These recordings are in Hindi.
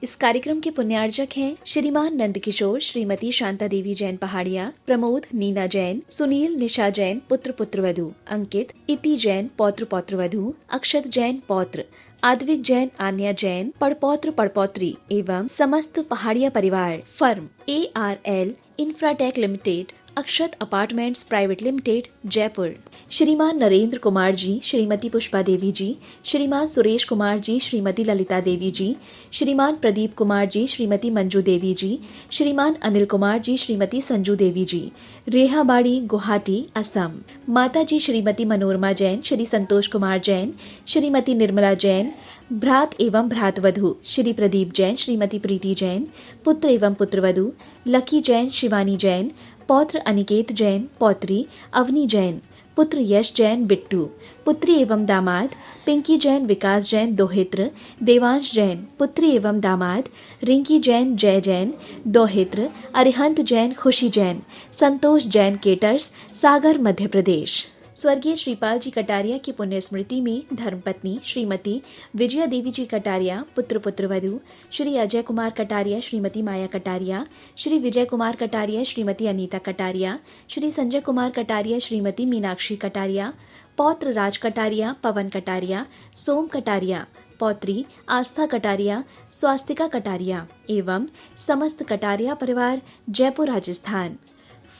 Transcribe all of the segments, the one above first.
इस कार्यक्रम के पुण्यार्जक हैं श्रीमान नंदकिशोर, श्रीमती शांता देवी जैन पहाड़िया, प्रमोद नीना जैन, सुनील निशा जैन पुत्र पुत्रवधू, अंकित इति जैन पौत्र पौत्रवधू, अक्षत जैन पौत्र, आद्विक जैन आन्या जैन पड़पौत्र पड़पौत्री एवं समस्त पहाड़िया परिवार। फर्म ARL इंफ्राटेक लिमिटेड, अक्षत अपार्टमेंट्स प्राइवेट लिमिटेड, जयपुर। श्रीमान नरेंद्र कुमार जी, श्रीमती पुष्पा देवी जी, श्रीमान सुरेश कुमार जी, श्रीमती ललिता देवी जी, श्रीमान प्रदीप कुमार जी, श्रीमती मंजू देवी जी, श्रीमान अनिल कुमार जी, श्रीमती संजू देवी जी, रेहाबाड़ी गुवाहाटी असम। माता जी श्रीमती मनोरमा जैन, श्री संतोष कुमार जैन, श्रीमती निर्मला जैन, भ्रात एवं भ्रातवधू श्री प्रदीप जैन, श्रीमती प्रीति जैन, पुत्र एवं पुत्रवधू लकी जैन, शिवानी जैन, पौत्र अनिकेत जैन, पौत्री अवनी जैन, पुत्र यश जैन बिट्टू, पुत्री एवं दामाद पिंकी जैन, विकास जैन दोहित्र, देवांश जैन, पुत्री एवं दामाद रिंकी जैन, जय जैन दोहित्र, अरिहंत जैन, खुशी जैन, संतोष जैन केटर्स, सागर मध्य प्रदेश। स्वर्गीय श्रीपाल जी कटारिया की पुण्य स्मृति में धर्मपत्नी श्रीमती विजया देवी जी कटारिया, पुत्र पुत्रवधू श्री अजय कुमार कटारिया, श्रीमती माया कटारिया, श्री विजय कुमार कटारिया, श्रीमती अनीता कटारिया, श्री संजय कुमार कटारिया, श्रीमती मीनाक्षी कटारिया, पौत्र राज कटारिया, पवन कटारिया, सोम कटारिया, पौत्री आस्था कटारिया, स्वास्तिका कटारिया एवं समस्त कटारिया परिवार, जयपुर राजस्थान।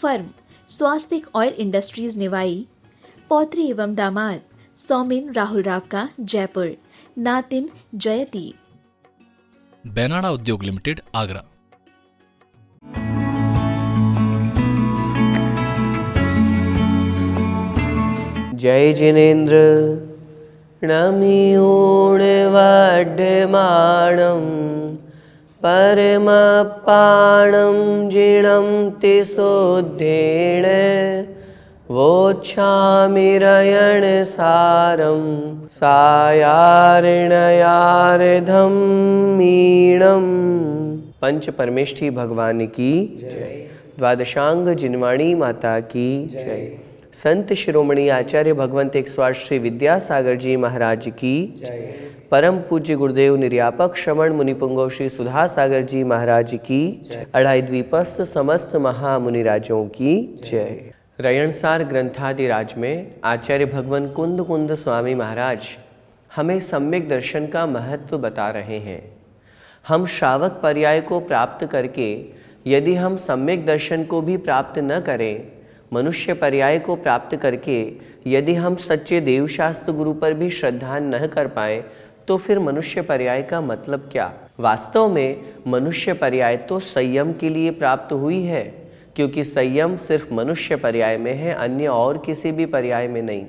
फर्म स्वास्तिक ऑयल इंडस्ट्रीज निवाई, पौत्री एवं दामाद सौमिन राहुल रावका, जयपुर। नातिन जयती। बेनाडा उद्योग लिमिटेड, आगरा। जय जिनेन्द्र नमियोण वड्ढमाणं परमपाणं जिणं तिसोद्धेण वोच्छामिरयण सारं सायार्णयार्धं मीणं। पंच परमेष्ठी भगवान की जय। द्वादशांग जिनवाणी माता की जय। संत शिरोमणि आचार्य भगवंत 108 श्री विद्यासागर जी महाराज की जय। परम पूज्य गुरुदेव निर्यापक श्रवण मुनिपुंगव श्री सुधा सागर जी महाराज की जय। अढ़ाई द्वीपस्थ समस्त महामुनिराजों की जय। रयणसार ग्रंथादि राज में आचार्य भगवान कुंद कुंद स्वामी महाराज हमें सम्यक दर्शन का महत्व बता रहे हैं। हम श्रावक पर्याय को प्राप्त करके यदि हम सम्यक दर्शन को भी प्राप्त न करें, मनुष्य पर्याय को प्राप्त करके यदि हम सच्चे देवशास्त्र गुरु पर भी श्रद्धा न कर पाए, तो फिर मनुष्य पर्याय का मतलब क्या। वास्तव में मनुष्य पर्याय तो संयम के लिए प्राप्त हुई है, क्योंकि संयम सिर्फ मनुष्य पर्याय में है, अन्य और किसी भी पर्याय में नहीं।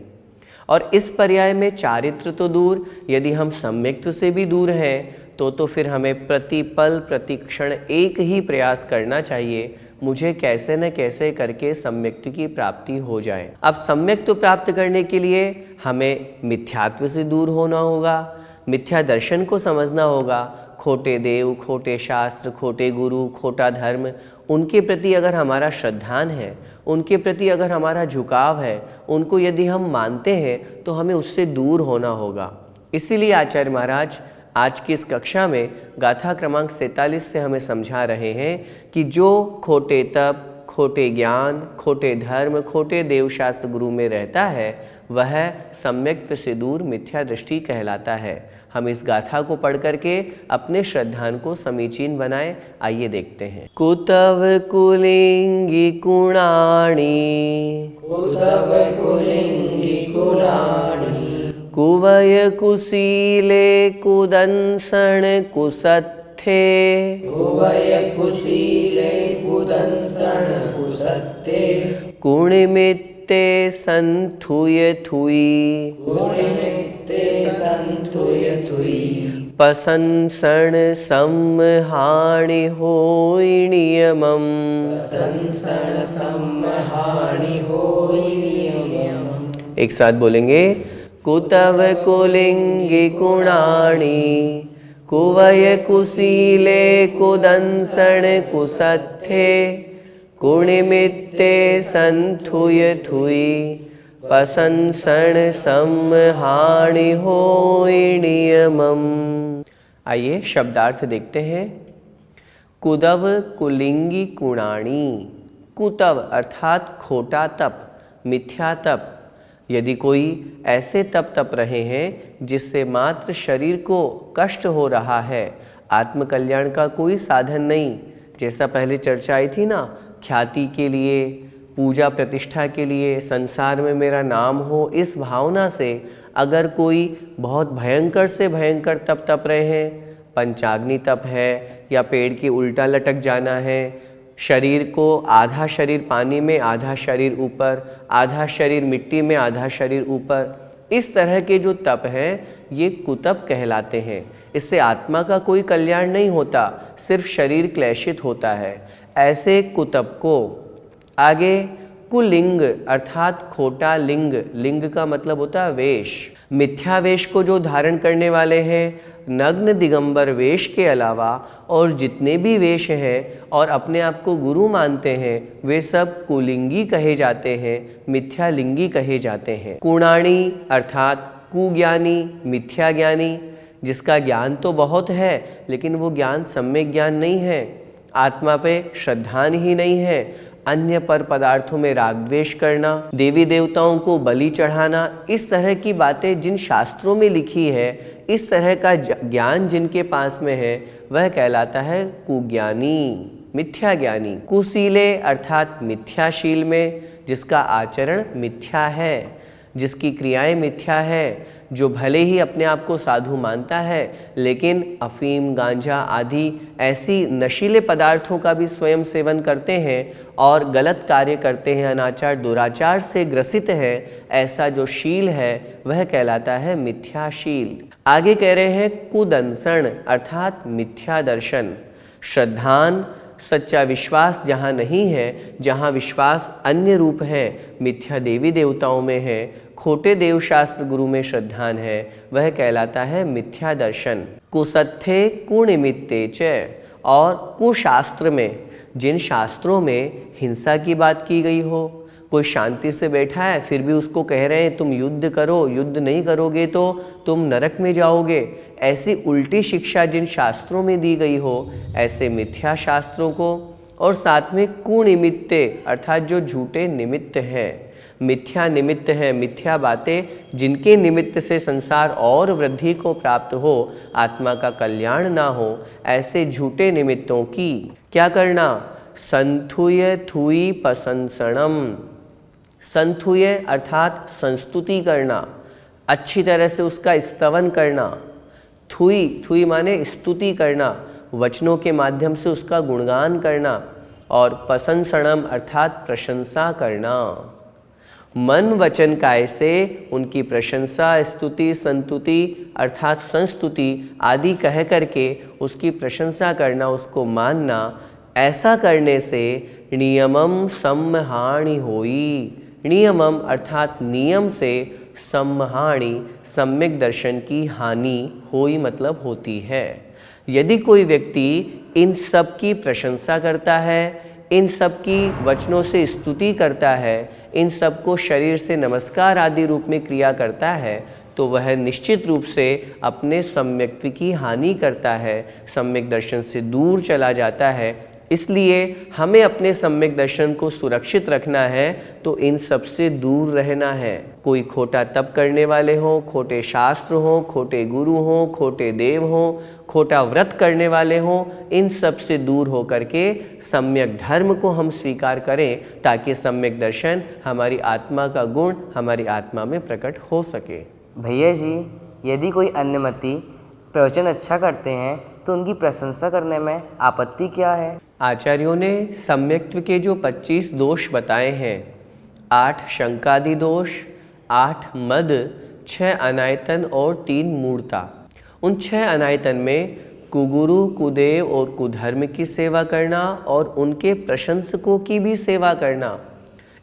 और इस पर्याय में चारित्र तो दूर, यदि हम सम्यक्त्व से भी दूर हैं तो फिर हमें प्रतिपल प्रतिक्षण एक ही प्रयास करना चाहिए, मुझे कैसे न कैसे करके सम्यक्त्व की प्राप्ति हो जाए। अब सम्यक्त्व प्राप्त करने के लिए हमें मिथ्यात्व से दूर होना होगा, मिथ्या दर्शन को समझना होगा। खोटे देव, खोटे शास्त्र, खोटे गुरु, खोटा धर्म, उनके प्रति अगर हमारा श्रद्धान है, उनके प्रति अगर हमारा झुकाव है, उनको यदि हम मानते हैं तो हमें उससे दूर होना होगा। इसीलिए आचार्य महाराज आज की इस कक्षा में गाथा क्रमांक 47 से हमें समझा रहे हैं कि जो खोटे तप, खोटे ज्ञान, खोटे धर्म, खोटे देवशास्त्र गुरु में रहता है वह सम्यक्त्व से दूर मिथ्या दृष्टि कहलाता है। हम इस गाथा को पढ़ करके अपने श्रद्धान को समीचीन बनाएं। आइए देखते हैं। कुतव कुलिंगी कुणाणी, कुतव कुलिंगी कुणाणी, कुवय कुशीले कुदंसण कुसत्थे, कुवय कुशीले कुदंसण कुसत्थे, कुणिमित्ते संथुय थुई, कुणिमित्ते संथुय थुई, पसंसण सम्हानि होई नियमम्, संसण सम्हानि होई नियमम्। एक साथ बोलेंगे। कुतव कुलिंगी कुणाणी, कुवय कुशीले कुदंसण कुसत्थे, कुणिमित्ते संथुय थुई, पसंसण सम्हानि होई नियमम्। आइए शब्दार्थ देखते हैं। कुदव कुलिंगी कुणाणी। कुतव अर्थात खोटा तप, मिथ्या तप। यदि कोई ऐसे तप रहे हैं जिससे मात्र शरीर को कष्ट हो रहा है, आत्मकल्याण का कोई साधन नहीं, जैसा पहले चर्चा आई थी ना, ख्याति के लिए, पूजा प्रतिष्ठा के लिए, संसार में मेरा नाम हो, इस भावना से अगर कोई बहुत भयंकर से भयंकर तप रहे हैं, पंचाग्नि तप है या पेड़ के उल्टा लटक जाना है, शरीर को आधा शरीर पानी में, आधा शरीर ऊपर, आधा शरीर मिट्टी में, आधा शरीर ऊपर, इस तरह के जो तप हैं ये कुतप कहलाते हैं। इससे आत्मा का कोई कल्याण नहीं होता, सिर्फ शरीर क्लेशित होता है। ऐसे कुतप को आगे कुलिंग अर्थात खोटा लिंग, लिंग का मतलब होता है वेश, मिथ्या वेश को जो धारण करने वाले हैं, नग्न दिगंबर वेश के अलावा और जितने भी वेश हैं और अपने आप को गुरु मानते हैं, वे सब कुलिंगी कहे जाते हैं, मिथ्या लिंगी कहे जाते हैं। कुणाणी अर्थात कुज्ञानी, मिथ्या ज्ञानी, जिसका ज्ञान तो बहुत है लेकिन वो ज्ञान सम्यक ज्ञान नहीं है, आत्मा पे श्रद्धा ही नहीं है, अन्य पर पदार्थों में राग द्वेष करना, देवी देवताओं को बलि चढ़ाना, इस तरह की बातें जिन शास्त्रों में लिखी है, इस तरह का ज्ञान जिनके पास में है, वह कहलाता है कुज्ञानी, मिथ्या ज्ञानी। कुशीले अर्थात मिथ्याशील में, जिसका आचरण मिथ्या है, जिसकी क्रियाएं मिथ्या है, जो भले ही अपने आप को साधु मानता है लेकिन अफीम, गांजा आदि ऐसी नशीले पदार्थों का भी स्वयं सेवन करते हैं और गलत कार्य करते हैं, अनाचार दुराचार से ग्रसित है, ऐसा जो शील है वह कहलाता है मिथ्याशील। आगे कह रहे हैं कुदंसण अर्थात मिथ्या दर्शन। श्रद्धान सच्चा विश्वास जहाँ नहीं है, जहाँ विश्वास अन्य रूप है, मिथ्या देवी देवताओं में है, खोटे देवशास्त्र गुरु में श्रद्धान है, वह कहलाता है मिथ्या दर्शन। कुसत्थे कुनिमित्ते च, और कुशास्त्र में, जिन शास्त्रों में हिंसा की बात की गई हो, कोई शांति से बैठा है फिर भी उसको कह रहे हैं तुम युद्ध करो, युद्ध नहीं करोगे तो तुम नरक में जाओगे, ऐसी उल्टी शिक्षा जिन शास्त्रों में दी गई हो, ऐसे मिथ्या शास्त्रों को। और साथ में कुनिमित्ते अर्थात जो झूठे निमित्त हैं, मिथ्या निमित्त हैं, मिथ्या बातें जिनके निमित्त से संसार और वृद्धि को प्राप्त हो, आत्मा का कल्याण ना हो, ऐसे झूठे निमित्तों की क्या करना? संथुय थुई पसंसणम। संथुय अर्थात संस्तुति करना, अच्छी तरह से उसका स्तवन करना। थुई, थुई माने स्तुति करना, वचनों के माध्यम से उसका गुणगान करना। और पसंसणम अर्थात प्रशंसा करना, मन वचन काय से उनकी प्रशंसा, स्तुति, संतुति अर्थात संस्तुति आदि कह करके उसकी प्रशंसा करना, उसको मानना। ऐसा करने से नियमम सम्महानि होई। नियमम अर्थात नियम से, सम्महानि सम्यक दर्शन की हानि, होई मतलब होती है। यदि कोई व्यक्ति इन सब की प्रशंसा करता है, इन सब की वचनों से स्तुति करता है, इन सब को शरीर से नमस्कार आदि रूप में क्रिया करता है, तो वह निश्चित रूप से अपने सम्यक्त्व की हानि करता है, सम्यक दर्शन से दूर चला जाता है। इसलिए हमें अपने सम्यक दर्शन को सुरक्षित रखना है तो इन सब से दूर रहना है। कोई खोटा तप करने वाले हों, खोटे शास्त्र हों, खोटे गुरु हों, खोटे देव हों, खोटा व्रत करने वाले हों, इन सब से दूर हो करके सम्यक धर्म को हम स्वीकार करें ताकि सम्यक दर्शन, हमारी आत्मा का गुण हमारी आत्मा में प्रकट हो सके। भैया जी, यदि कोई अन्यमति प्रवचन अच्छा करते हैं तो उनकी प्रशंसा करने में आपत्ति क्या है? आचार्यों ने सम्यक्त्व के जो 25 दोष बताए हैं, 8 शंकादि दोष, 8 मद, 6 अनायतन और 3 मूढ़ता। उन 6 अनायतन में कुगुरु, कुदेव और कुधर्म की सेवा करना और उनके प्रशंसकों की भी सेवा करना।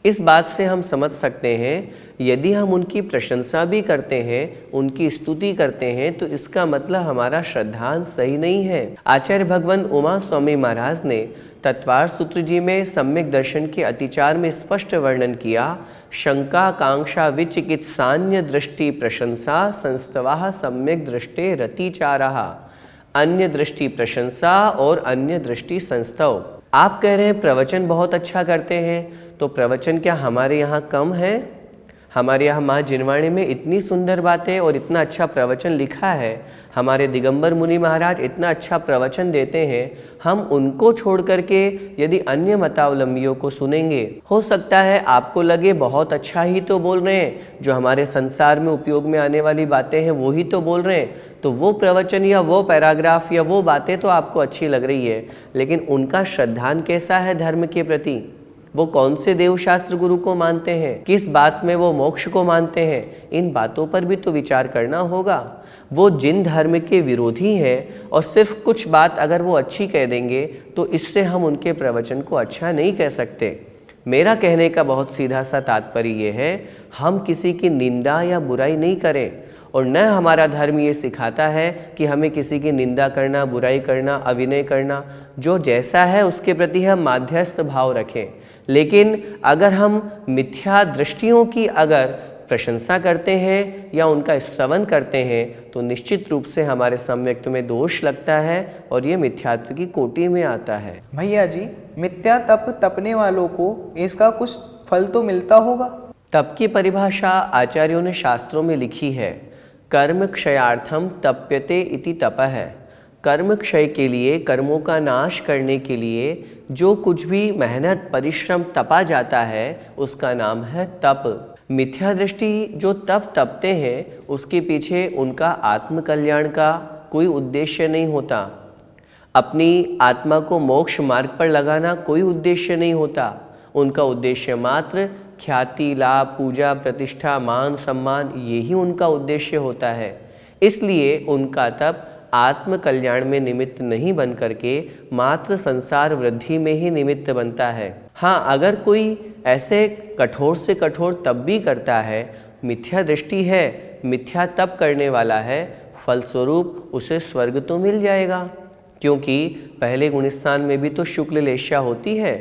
इस बात से हम समझ सकते हैं यदि हम उनकी प्रशंसा भी करते हैं, उनकी स्तुति करते हैं, तो इसका मतलब हमारा श्रद्धांश सही नहीं है। आचार्य भगवान उमा स्वामी महाराज ने तत्वार सूत्र जी में सम्यक दर्शन के अतिचार में स्पष्ट वर्णन किया। शंका कांक्षा विचिकित्सान्य दृष्टि प्रशंसा संस्तवाः सम्यक दृष्टे रतिचाराः। अन्य दृष्टि प्रशंसा और अन्य दृष्टि संस्तव। आप कह रहे हैं प्रवचन बहुत अच्छा करते हैं, तो प्रवचन क्या हमारे यहाँ कम है? हमारे यहाँ माँ जिनवाणी में इतनी सुंदर बातें और इतना अच्छा प्रवचन लिखा है, हमारे दिगंबर मुनि महाराज इतना अच्छा प्रवचन देते हैं, हम उनको छोड़ करके यदि अन्य मतावलंबियों को सुनेंगे, हो सकता है आपको लगे बहुत अच्छा ही तो बोल रहे हैं, जो हमारे संसार में उपयोग में आने वाली बातें हैं वो ही तो बोल रहे हैं, तो वो प्रवचन या वो पैराग्राफ या वो बातें तो आपको अच्छी लग रही है, लेकिन उनका श्रद्धान कैसा है धर्म के प्रति? वो कौन से देवशास्त्र गुरु को मानते हैं, किस बात में वो मोक्ष को मानते हैं, इन बातों पर भी तो विचार करना होगा। वो जिन धर्म के विरोधी हैं और सिर्फ कुछ बात अगर वो अच्छी कह देंगे तो इससे हम उनके प्रवचन को अच्छा नहीं कह सकते। मेरा कहने का बहुत सीधा सा तात्पर्य ये है, हम किसी की निंदा या बुराई नहीं करें, और न हमारा धर्म ये सिखाता है कि हमें किसी की निंदा करना, बुराई करना, अविनय करना। जो जैसा है उसके प्रति हम माध्यस्थ भाव रखें, लेकिन अगर हम मिथ्या दृष्टियों की अगर प्रशंसा करते हैं या उनका स्तवन करते हैं तो निश्चित रूप से हमारे सम्यक्त में दोष लगता है और ये मिथ्यात्व की कोटि में आता है। भैया जी, मिथ्या तप तपने वालों को इसका कुछ फल तो मिलता होगा? तप की परिभाषा आचार्यों ने शास्त्रों में लिखी है, कर्म क्षयार्थम तप्यते इति तपः। कर्म क्षय के लिए, कर्मों का नाश करने के लिए जो कुछ भी मेहनत परिश्रम तपा जाता है उसका नाम है तप। मिथ्या दृष्टि जो तप तपते हैं उसके पीछे उनका आत्मकल्याण का कोई उद्देश्य नहीं होता, अपनी आत्मा को मोक्ष मार्ग पर लगाना कोई उद्देश्य नहीं होता। उनका उद्देश्य मात्र ख्याति, लाभ, पूजा, प्रतिष्ठा, मान, सम्मान, यही उनका उद्देश्य होता है। इसलिए उनका तप आत्म कल्याण में निमित्त नहीं बन करके मात्र संसार वृद्धि में ही निमित्त बनता है। हाँ, अगर कोई ऐसे कठोर से कठोर तप भी करता है, मिथ्या दृष्टि है, मिथ्या तप करने वाला है, फलस्वरूप उसे स्वर्ग तो मिल जाएगा, क्योंकि पहले गुणस्थान में भी तो शुक्ल लेशा होती है।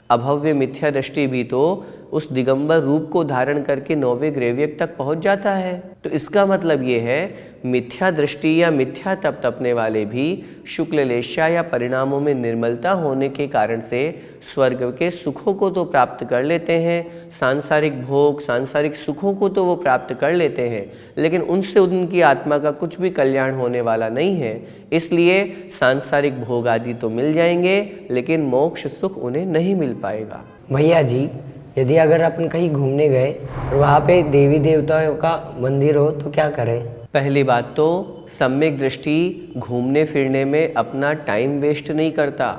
अभव्य मिथ्या दृष्टि भी तो उस दिगंबर रूप को धारण करके 9वें ग्रेव्यक तक पहुंच जाता है। तो इसका मतलब ये है, मिथ्या दृष्टि या मिथ्या तप तपने वाले भी शुक्ल लेशा या परिणामों में निर्मलता होने के कारण से स्वर्ग के सुखों को तो प्राप्त कर लेते हैं, सांसारिक भोग, सांसारिक सुखों को तो वो प्राप्त कर लेते हैं, लेकिन उनसे उनकी आत्मा का कुछ भी कल्याण होने वाला नहीं है। इसलिए सांसारिक भोग आदि तो मिल जाएंगे, लेकिन मोक्ष सुख उन्हें नहीं मिल पाएगा। भैया जी, यदि अगर अपन कहीं घूमने गए और वहाँ पे देवी देवताओं का मंदिर हो तो क्या करें? पहली बात तो सम्यक दृष्टि घूमने फिरने में अपना टाइम वेस्ट नहीं करता।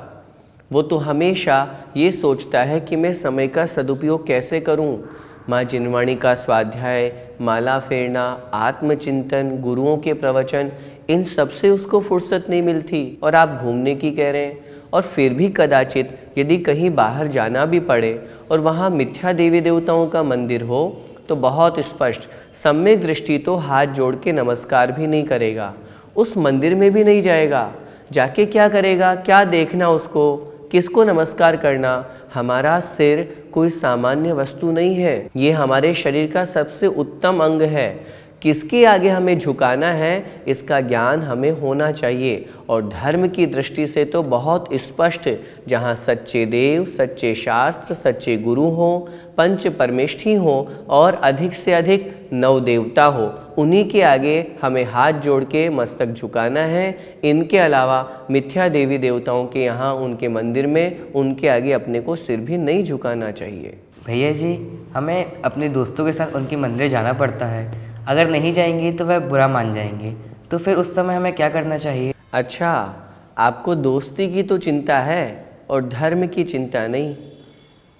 वो तो हमेशा ये सोचता है कि मैं समय का सदुपयोग कैसे करूं। माँ जिनवाणी का स्वाध्याय, माला फेरना, आत्मचिंतन, गुरुओं के प्रवचन, इन सब से उसको फुर्सत नहीं मिलती, और आप घूमने की कह रहे हैं। और फिर भी कदाचित यदि कहीं बाहर जाना भी पड़े और वहाँ मिथ्या देवी देवताओं का मंदिर हो तो बहुत स्पष्ट सम्यक दृष्टि तो हाथ जोड़ के नमस्कार भी नहीं करेगा, उस मंदिर में भी नहीं जाएगा। जाके क्या करेगा, क्या देखना उसको, किसको नमस्कार करना? हमारा सिर कोई सामान्य वस्तु नहीं है, ये हमारे शरीर का सबसे उत्तम अंग है। किसके आगे हमें झुकाना है इसका ज्ञान हमें होना चाहिए। और धर्म की दृष्टि से तो बहुत स्पष्ट, जहाँ सच्चे देव, सच्चे शास्त्र, सच्चे गुरु हों, पंच परमेष्ठी हों और अधिक से अधिक 9 देवता हो, उन्हीं के आगे हमें हाथ जोड़ के मस्तक झुकाना है। इनके अलावा मिथ्या देवी देवताओं के यहाँ, उनके मंदिर में, उनके आगे अपने को सिर भी नहीं झुकाना चाहिए। भैया जी, हमें अपने दोस्तों के साथ उनके मंदिर जाना पड़ता है, अगर नहीं जाएंगे तो वह बुरा मान जाएंगे, तो फिर उस समय हमें क्या करना चाहिए? अच्छा, आपको दोस्ती की तो चिंता है और धर्म की चिंता नहीं।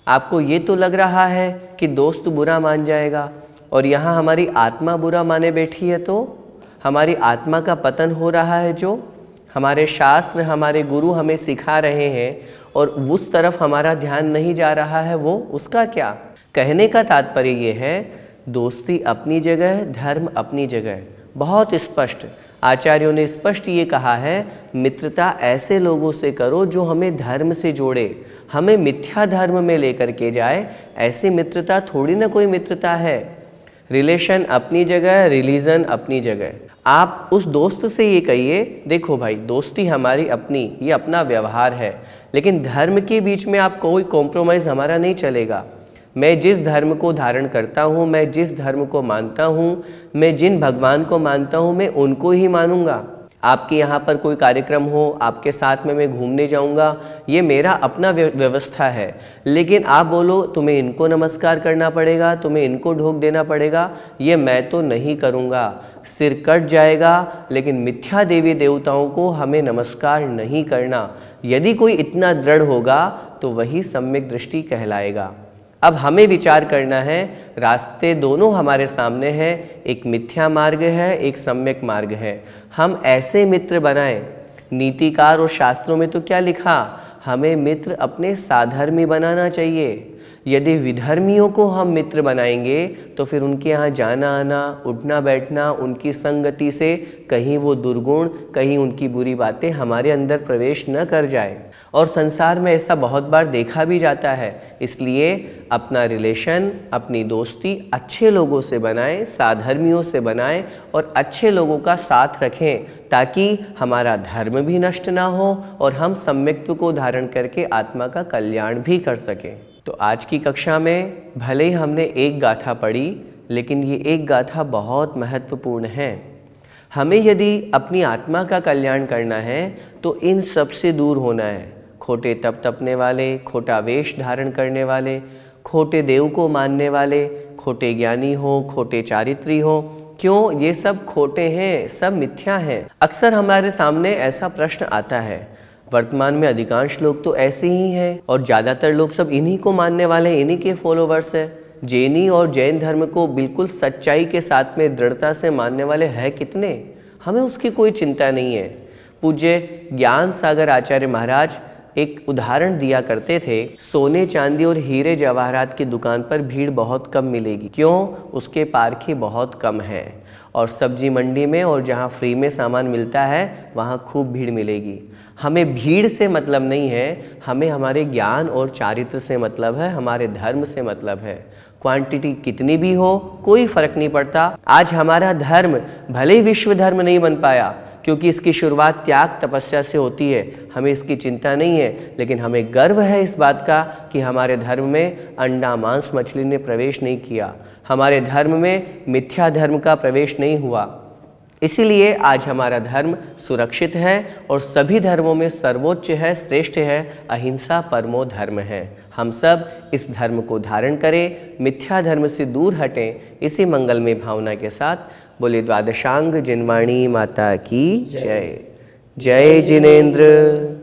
आपको ये तो लग रहा है कि दोस्त बुरा मान जाएगा, और यहाँ हमारी आत्मा बुरा माने बैठी है, तो हमारी आत्मा का पतन हो रहा है। जो हमारे शास्त्र, हमारे गुरु हमें सिखा रहे हैं और उस तरफ हमारा ध्यान नहीं जा रहा है, वो उसका क्या? कहने का तात्पर्य ये है, दोस्ती अपनी जगह, धर्म अपनी जगह। बहुत स्पष्ट आचार्यों ने स्पष्ट ये कहा है, मित्रता ऐसे लोगों से करो जो हमें धर्म से जोड़े, हमें मिथ्या धर्म में लेकर के जाए। ऐसी मित्रता थोड़ी ना कोई मित्रता है। रिलेशन अपनी जगह, रिलीजन अपनी जगह। आप उस दोस्त से ये कहिए, देखो भाई दोस्ती हमारी अपनी, ये अपना व्यवहार है, लेकिन धर्म के बीच में आप कोई कॉम्प्रोमाइज़ हमारा नहीं चलेगा। मैं जिस धर्म को धारण करता हूँ, मैं जिस धर्म को मानता हूँ, मैं जिन भगवान को मानता हूँ, मैं उनको ही मानूंगा। आपके यहाँ पर कोई कार्यक्रम हो, आपके साथ में मैं घूमने जाऊँगा, ये मेरा अपना व्यवस्था है, लेकिन आप बोलो तुम्हें इनको नमस्कार करना पड़ेगा, तुम्हें इनको ढोक देना पड़ेगा, ये मैं तो नहीं करूँगा। सिर कट जाएगा, लेकिन मिथ्या देवी देवताओं को हमें नमस्कार नहीं करना। यदि कोई इतना दृढ़ होगा तो वही सम्यक दृष्टि कहलाएगा। अब हमें विचार करना है, रास्ते दोनों हमारे सामने हैं, एक मिथ्या मार्ग है, एक सम्यक मार्ग है। हम ऐसे मित्र बनाएं। नीतिकार और शास्त्रों में तो क्या लिखा, हमें मित्र अपने साधर्मी बनाना चाहिए। यदि विधर्मियों को हम मित्र बनाएंगे तो फिर उनके यहाँ जाना आना, उठना बैठना, उनकी संगति से कहीं वो दुर्गुण, कहीं उनकी बुरी बातें हमारे अंदर प्रवेश न कर जाए। और संसार में ऐसा बहुत बार देखा भी जाता है। इसलिए अपना रिलेशन, अपनी दोस्ती अच्छे लोगों से बनाएं, साधर्मियों से बनाएं और अच्छे लोगों का साथ रखें, ताकि हमारा धर्म भी नष्ट ना हो और हम सम्यक्त्व को धारण करके आत्मा का कल्याण भी कर सकें। तो आज की कक्षा में भले ही हमने एक गाथा पढ़ी, लेकिन ये एक गाथा बहुत महत्वपूर्ण है। हमें यदि अपनी आत्मा का कल्याण करना है तो इन सब से दूर होना है। खोटे तप तपने वाले, खोटा वेश धारण करने वाले, खोटे देव को मानने वाले, खोटे ज्ञानी हो, खोटे चारित्री हो, क्यों ये सब खोटे हैं, सब मिथ्या हैं। अक्सर हमारे सामने ऐसा प्रश्न आता है। वर्तमान में अधिकांश लोग तो ऐसे ही हैं और ज़्यादातर लोग सब इन्हीं को मानने वाले, इन्हीं के फॉलोवर्स हैं। जैनी और जैन धर्म को बिल्कुल सच्चाई के साथ में दृढ़ता से मानने वाले हैं कितने, हमें उसकी कोई चिंता नहीं है। पूज्य ज्ञान सागर आचार्य महाराज एक उदाहरण दिया करते थे, सोने चांदी और हीरे जवाहरात की दुकान पर भीड़ बहुत कम मिलेगी। क्यों? उसके पारखी बहुत कम है। और सब्जी मंडी में और जहाँ फ्री में सामान मिलता है वहाँ खूब भीड़ मिलेगी। हमें भीड़ से मतलब नहीं है, हमें हमारे ज्ञान और चारित्र से मतलब है, हमारे धर्म से मतलब है। क्वांटिटी कितनी भी हो कोई फर्क नहीं पड़ता। आज हमारा धर्म भले ही विश्व धर्म नहीं बन पाया, क्योंकि इसकी शुरुआत त्याग तपस्या से होती है, हमें इसकी चिंता नहीं है, लेकिन हमें गर्व है इस बात का कि हमारे धर्म में अंडा मांस मछली ने प्रवेश नहीं किया, हमारे धर्म में मिथ्या धर्म का प्रवेश नहीं हुआ। इसीलिए आज हमारा धर्म सुरक्षित है और सभी धर्मों में सर्वोच्च है, श्रेष्ठ है, अहिंसा परमो धर्म है। हम सब इस धर्म को धारण करें, मिथ्या धर्म से दूर हटें। इसी मंगलमय भावना के साथ बोले द्वादशांग जिनवाणी माता की जय। जय जिनेन्द्र।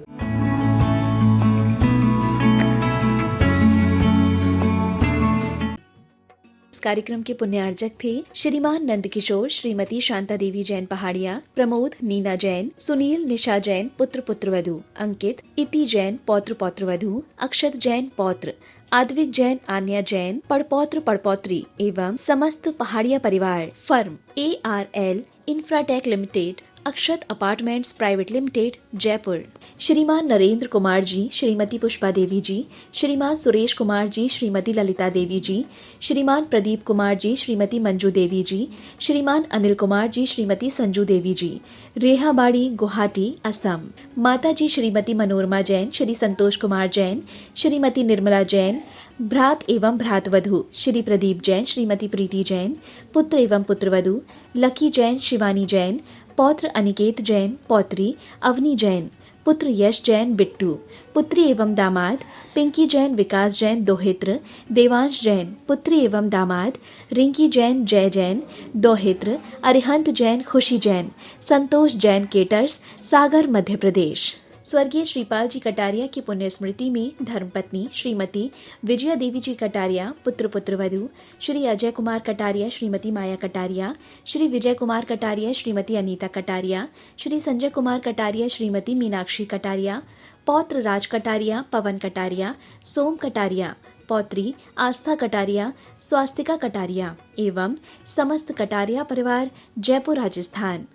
इस कार्यक्रम के पुण्यार्जक थे श्रीमान नंदकिशोर, श्रीमती शांता देवी जैन पहाड़िया, प्रमोद नीना जैन, सुनील निशा जैन पुत्र पुत्रवधू, अंकित इति जैन पौत्र पौत्रवधू, अक्षत जैन पौत्र, आद्विक जैन, आन्या जैन पड़पौत्र पड़पौत्री एवं समस्त पहाड़िया परिवार। फर्म ARL इंफ्राटेक लिमिटेड, अक्षत अपार्टमेंट्स प्राइवेट लिमिटेड, जयपुर। श्रीमान नरेंद्र कुमार जी, श्रीमती पुष्पा देवी जी, श्रीमान सुरेश कुमार जी, श्रीमती ललिता देवी जी, श्रीमान प्रदीप कुमार जी, श्रीमती मंजू देवी जी, श्रीमान अनिल कुमार जी, श्रीमती संजू देवी जी, रेहाबाड़ी, गुवाहाटी, असम। माता जी श्रीमती मनोरमा जैन, श्री संतोष कुमार जैन, श्रीमती निर्मला जैन, भ्रात एवं भ्रातवधू श्री प्रदीप जैन, श्रीमती प्रीति जैन, पुत्र एवं पुत्रवधू लकी जैन, शिवानी जैन, पौत्र अनिकेत जैन, पौत्री अवनी जैन, पुत्र यश जैन, बिट्टू, पुत्री एवं दामाद पिंकी जैन, विकास जैन, दोहित्र देवांश जैन, पुत्री एवं दामाद रिंकी जैन, जय जैन, दोहित्र अरिहंत जैन, खुशी जैन, संतोष जैन, केटर्स, सागर, मध्य प्रदेश। स्वर्गीय श्रीपाल जी कटारिया की पुण्य स्मृति में धर्मपत्नी श्रीमती विजया देवी जी कटारिया, पुत्र पुत्रवधू श्री अजय कुमार कटारिया, श्रीमती माया कटारिया, श्री विजय कुमार कटारिया, श्रीमती अनीता कटारिया, श्री संजय कुमार कटारिया, श्रीमती मीनाक्षी कटारिया, पौत्र राज कटारिया, पवन कटारिया, सोम कटारिया, पौत्री आस्था कटारिया, स्वास्तिका कटारिया एवं समस्त कटारिया परिवार, जयपुर, राजस्थान।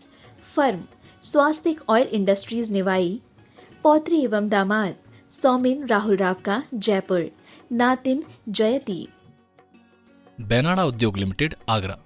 फर्म स्वास्तिक ऑयल इंडस्ट्रीज, निवाई। पौत्री एवं दामाद सौमिन राहुल रावका, जयपुर। नातिन जयती। बेनाडा उद्योग लिमिटेड, आगरा।